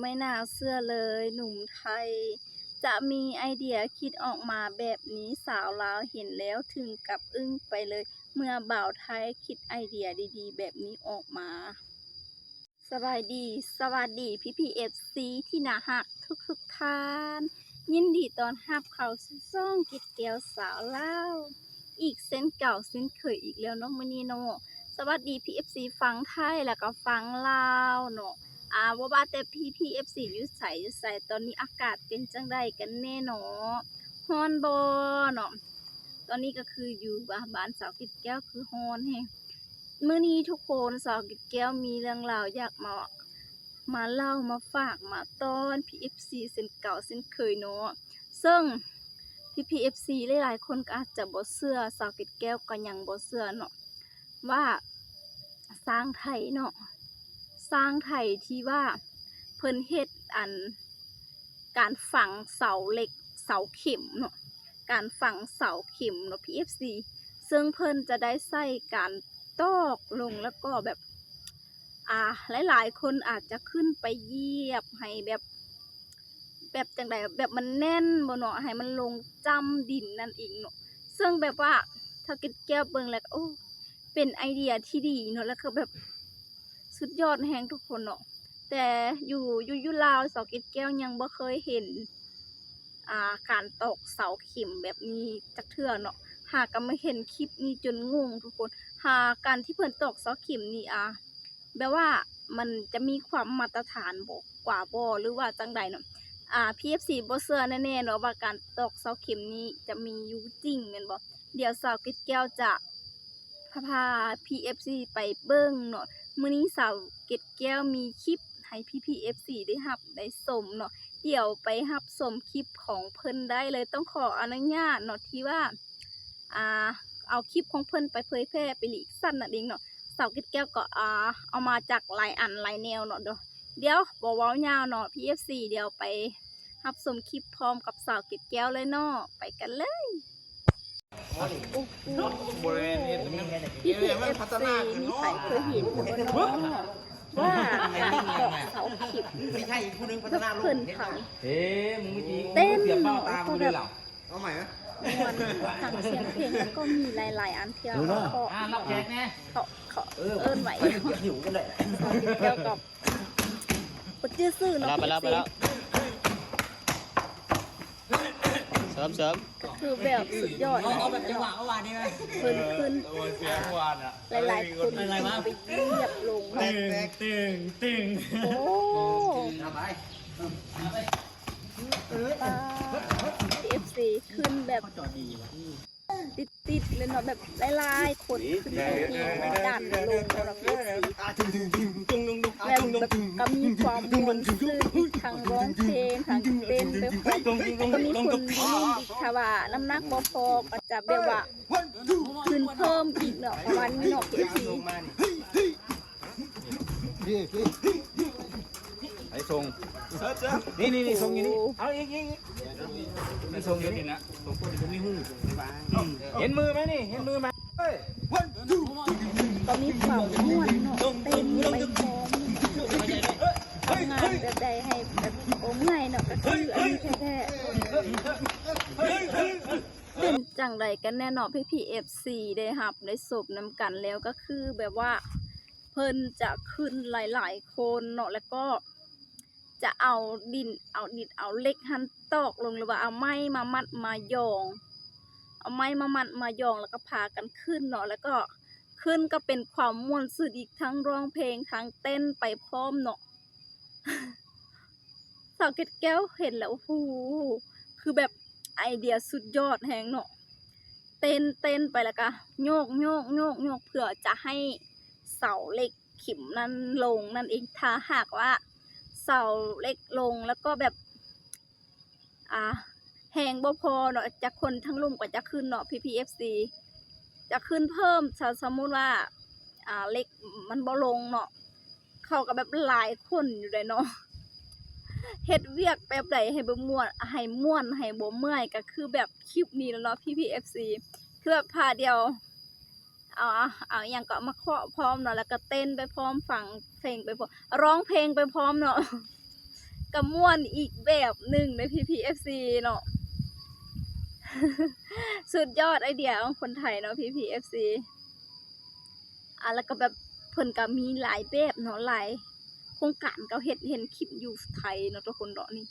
ไม่น่าเชื่อเลยหนุ่มไทยจะมีไอเดียคิดออกมาแบบนี้สาวลาวเห็นแล้วถึงกับอึ้งไปเลยเมื่อบ่าวไทยคิดไอเดียดีๆแบบนี้ออกมาสวัสดีพี่เอฟซีที่น่ารักทุกท่านยินดีต้อนรับเข้าสู่ช่องกิจเกียวสาวลาวอีกเส้นเก่าเส้นเคยอีกแล้วเนาะมื้อนี้เนาะสวัสดีพี่เอฟซีฟังไทยแล้วก็ฟังลาวเนาะว่าแต่พี่เอฟซีอยู่ไสตอนนี้อากาศเป็นจังไดกันแน่เนาะฮ้อนบ่เนาะตอนนี้ก็คืออยู่บ้านสาวกิจแก้วคือฮ้อนแฮงมื้อนี้ทุกคนสาวกิจแก้วมีเรื่องราวอยากมาเล่ามาฝากมาต้อนพี่เอฟซีเส้นเก่าเส้นเคยเนาะซึ่งพี่เอฟซีหลายๆคนก็อาจจะบ่เชื่อสาวกิจแก้วก็ยังบ่เชื่อเนาะว่าสร้างไทยเนาะสร้างไทยที่ว่าเพิ่นเฮ็ดการฝังเสาเหล็กเสาเข็มเนาะการฝังเสาเข็มเนาะ PFC ซึ่งเพิ่นจะได้ใช้การตอกลงแล้วก็แบบหลายๆคนอาจจะขึ้นไปเหยียบให้แบบจังไดแบบมันแน่นบ่เนาะให้มันลงจำดินนั่นเองเนาะซึ่งแบบว่าถ้ากินแก้วเบิ่งแล้วโอ้เป็นไอเดียที่ดีเนาะแล้วก็แบบสุดยอดแฮงทุกคนเนาะแต่อยู่ลาวสาวกิจแก้วยังบ่เคยเห็นการตอกเสาเข็มแบบนี้จักเทื่อเนาะหากก็มาเห็นคลิปนี้จนงงทุกคนการที่เพิ่นตอกเสาเข็มนี่แบบว่ามันจะมีความมาตรฐานบ่กว่าบ่หรือว่าจังใดเนาะPFC บ่เชื่อแน่ๆเนาะว่าการตอกเสาเข็มนี้จะมีอยู่จริงแม่นบ่เดี๋ยวสาวกิจแก้วจะพา PFC ไปเบิ่งเนาะมื้อนี้สาวเกดแก้วมีคลิปให้พี่ FC ได้รับได้ชมเนาะเดี๋ยวไปรับชมคลิปของเพิ่นได้เลยต้องขออนุญาตเนาะที่ว่าเอาคลิปของเพิ่นไปเผยแพร่ไปหลีกสั้นนั่นเองเนาะสาวเกดแก้วก็เอามาจากหลายหลายแนวเนาะเดี๋ยวบ่เว้ายาวเนาะ PFC เดี๋ยวไปรับชมคลิปพร้อมกับสาวเกดแก้วเลยเนาะไปกันเลยบริเวณนี้พี่เอฟซีมีใครเคยเห็นว่าการตอกเสาเข็มไม่ใช่อีกผู้นึงพัฒนาลูก เพิ่นท มึงไม่จริง ำเต้น เสียบ เนาะ เป้าตาม ก็ มึง แบ เลย บ เหรอ เอาใหม่ไหม มันทางเสียงเพลงแล้วก็มีหลายอันเที่ยวเขา รับแขกแน่ เขาเอิ้นไหว หิวกันเลย เกี่ยวกับปดจื้อซื่อเนาะ ไปแล้วเสริม ก็คือแบบสุดยอด เอาแบบจังหวะเมื่อวานนี้ไหม เพิ่นขึ้น เสียงวานอ่ะ หลายๆคนไปเหยียบลง ตึง โอ้ เอาไป PFC ขึ้นแบบติดเลยเนาะแบบหลายๆคนขึ้นไปที่ด้านลงแล้ว PFC แล้วแบบก็มีความม่วนซื่นอีกทางร้องเพลงทางเต้นไปพร้อมก็มีคนนุ่มอีกค่ะว่าน้ำหนักบ่พอก็จะแบบว่าขึ้นเพิ่มอีกเนาะประมาณนี้เนาะ PFC ไอ้ทรงนี่ทรงอยู่นี่เอาอีกนี่ทรงอยู่นี่นะทรงคนที่มีหูเห็นมือไหมนี่เห็นมือไหม ก็มีความม่วนเนาะเต้นไปพร้อมทำงานแบบใดให้แบบโอ้ง่ายเนาะก็คืออันนี้แท้ๆเป็นจังไรกันแน่เนาะพี่เอฟซีได้รับได้สบน้ำกันแล้วก็คือแบบว่าเพิ่นจะขึ้นหลายๆคนเนาะแล้วก็จะเอาดินเอาเหล็กหันตอกลงหรือว่าเอาไม้มามัดมายองเอาไม้มามัดมายองแล้วก็พากันขึ้นเนาะแล้วก็ขึ้นก็เป็นความม่วนสุดอีกทั้งร้องเพลงทั้งเต้นไปพร้อมเนาะ สาวเกดแก้วเห็นแล้วโอ้โหคือแบบไอเดียสุดยอดแฮงเนาะเต้นไปแล้วก็โยกเพื่อจะให้เสาเหล็กเข็มนั้นลงนั่นเองถ้าหากว่าเสาเหล็กลงแล้วก็แบบแหงบ่พอเนาะจะคนทั้งลุ่มกว่าจะขึ้นเนาะ PPFC จะขึ้นเพิ่มสมมุติว่าเหล็กมันบ่ลงเนาะเขาก็แบบหลายคนอยู่เลยเนาะเฮ็ดเวียกแบบใดให้บ่ม่วนให้บ่เมื่อยก็คือแบบคลิปนี้แล้วเนาะ PPFC คือแบบพาเดียวเอาอย่างก็มาเคาะพร้อมเนาะแล้วก็เต้นไปพร้อมฟังเพลงไปพร้อมร้องเพลงไปพร้อมเนาะ ก็ม่วนอีกแบบหนึ่งใน PPFC เนาะ สุดยอดไอเดียของคนไทยเนาะ PPFC แล้วก็แบบเพิ่นก็มีหลายแบบเนาะหลายโครงการก็เห็นคลิปอยู่ไทยเนาะทุกคนเนาะนี่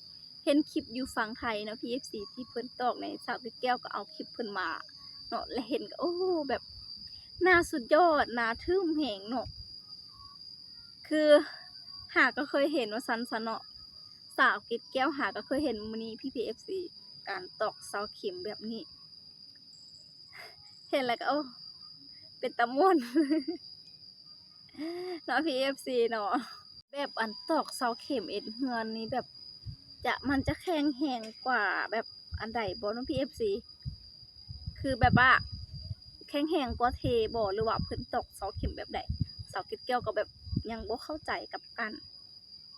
เห็นคลิปอยู่ฝั่งไทยเนาะ PFC ที่เพิ่นตอกในสาวแก้วก็เอาคลิปเพิ่นมาเนาะและเห็นก็โอ้แบบน่าสุดยอดน่าทึ่มแหงเนาะคือหาก็เคยเห็นว่าซันซะเนาะสาวเกล็ดแก้วหาก็เคยเห็นมื้อนี้ PPFC การตอกเสาเข็มแบบนี้ เห็นแล้วก็โอ้เป็นตะม่วน เนาะ PFC เนาะแบบอันตอกเสาเข็มเอ็ดเฮือนนี้แบบมันจะแข็งแรงกว่าแบบอันใดบ่เนาะ PFC คือแบบว่าแข็งแรงกว่าเทบ่หรือว่าเพิ่นตอกเสาเข็มแบบใดเสาเก็บแก้วก็แบบยังบ่เข้าใจกับการ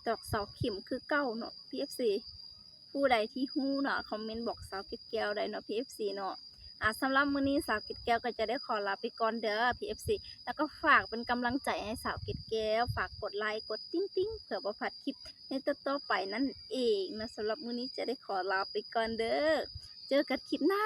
ตอกเสาเข็มคือเก่าเนาะ PFC ผู้ใดที่ฮู้เนาะคอมเมนต์บอกสาวเก็บแก้วได้เนาะ PFC เนาะสำหรับมื้อนี้สาวเก็บแก้วก็จะได้ขอลาไปก่อนเด้อ PFC แล้วก็ฝากเป็นกำลังใจให้สาวเก็บแก้วฝากกดไลค์กดติ๊งๆเผื่อบ่พลาดคลิปในต่อๆไปนั่นเองนะสำหรับมื้อนี้จะได้ขอลาไปก่อนเด้อเจอกันคลิปหน้า